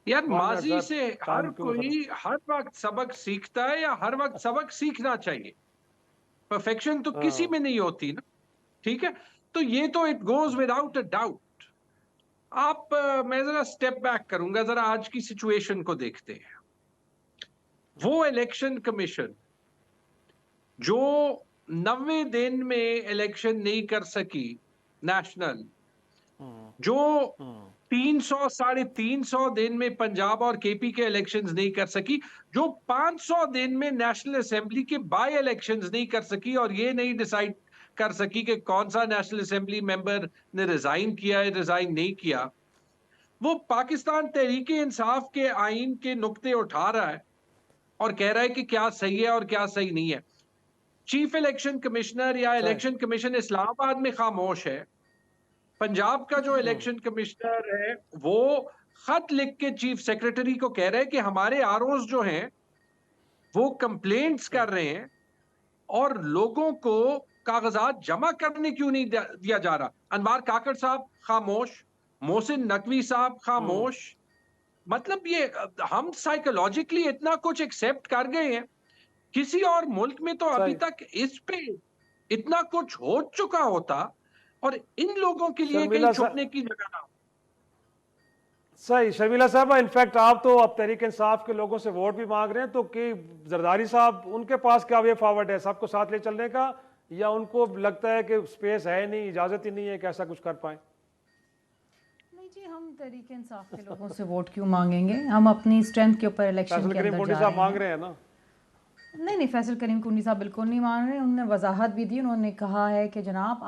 यार, माजी से हर कोई हर वक्त सबक सीखता है या हर वक्त सबक सीखना चाहिए। परफेक्शन तो किसी में नहीं होती ना, ठीक है? तो ये तो it goes without a doubt. आप मैं जरा स्टेप बैक करूंगा, जरा आज की सिचुएशन को देखते हैं। वो इलेक्शन कमीशन जो 90 दिन में इलेक्शन नहीं कर सकी नेशनल, जो 300 साढ़े 300 दिन में पंजाब और केपी के इलेक्शंस नहीं कर सकी, जो 500 दिन में नेशनल असेंबली के बाय इलेक्शंस नहीं कर सकी और ये नहीं डिसाइड कर सकी कि कौन सा नेशनल असेंबली मेंबर ने रिजाइन किया है, रिजाइन नहीं किया, वो पाकिस्तान तहरीक इंसाफ के आइन के नुक्ते उठा रहा है और कह रहा है कि क्या सही है और क्या सही नहीं है। चीफ इलेक्शन कमिश्नर या इलेक्शन कमीशन इस्लामाबाद में खामोश है। पंजाब का जो इलेक्शन कमिश्नर है वो खत लिख के चीफ सेक्रेटरी को कह रहे हैं कि हमारे आरओज जो हैं वो कंप्लेंट्स कर रहे हैं और लोगों को कागजात जमा करने क्यों नहीं दिया जा रहा। अनवार काकड़ साहब खामोश, मोहसिन नकवी साहब खामोश। मतलब ये हम साइकोलॉजिकली इतना कुछ एक्सेप्ट कर गए हैं। किसी और मुल्क में तो अभी तक इस पे इतना कुछ हो चुका होता और इन लोगों के लिए कहीं छुपने की जगह ना। सही शर्मिला साहब, इनफैक्ट आप तो अब तहरीक इंसाफ के लोगों से वोट भी मांग रहे हैं, तो कि जरदारी साहब उनके पास क्या वे फॉरवर्ड है सबको साथ ले चलने का, या उनको लगता है कि स्पेस है नहीं, इजाज़त ही नहीं है कि ऐसा कुछ कर पाएँ? नहीं जी, हम तहरीक इंसाफ के लोगों से वोट क्यों मांगेंगे? हम अपनी स्ट्रेंथ के ऊपर इलेक्शन फैसल के करीम अंदर कोटी जा साहब रहे मांग हैं। रहे हैं ना? नहीं फैसल करीम कुंडी साहब बिल्कुल नहीं मान रहे। उन्होंने वजाहत भी दी, उन्होंने कहा है कि जनाब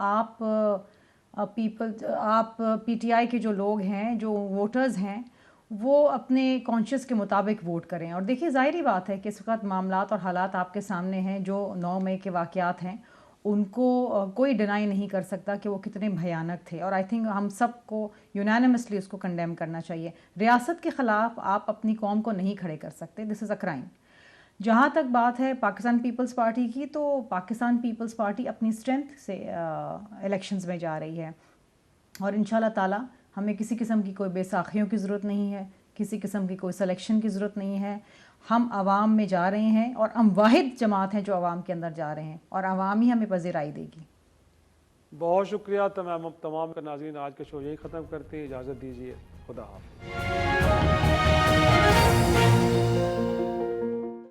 आप पीटीआई के जो लोग हैं, जो वोटर्स हैं, वो अपने कॉन्शियस के मुताबिक वोट करें। और देखिए ज़ाहिरी बात है कि इस वक्त मामलात और हालात आपके सामने हैं। जो 9 मई के वाक़यात हैं उनको कोई डिनाई नहीं कर सकता कि वो कितने भयानक थे। और आई थिंक हम सबको यूनानिमसली उसको कंडेम करना चाहिए। रियासत के ख़िलाफ़ आप अपनी कौम को नहीं खड़े कर सकते, दिस इज़ अ क्राइम। जहाँ तक बात है पाकिस्तान पीपल्स पार्टी की, तो पाकिस्तान पीपल्स पार्टी अपनी स्ट्रेंथ से इलेक्शंस में जा रही है और इंशाल्लाह ताला हमें किसी किस्म की कोई बेसाखियों की ज़रूरत नहीं है, किसी किस्म की कोई सिलेक्शन की ज़रूरत नहीं है। हम आवाम में जा रहे हैं और हम वाहिद जमात हैं जो आवाम के अंदर जा रहे हैं और आवाम ही हमें पज़ीराई देगी। बहुत शुक्रिया तमाम नाज़रीन, आज का शो यही ख़त्म करते हैं। इजाज़त दीजिए, खुदा हाफ़िज़।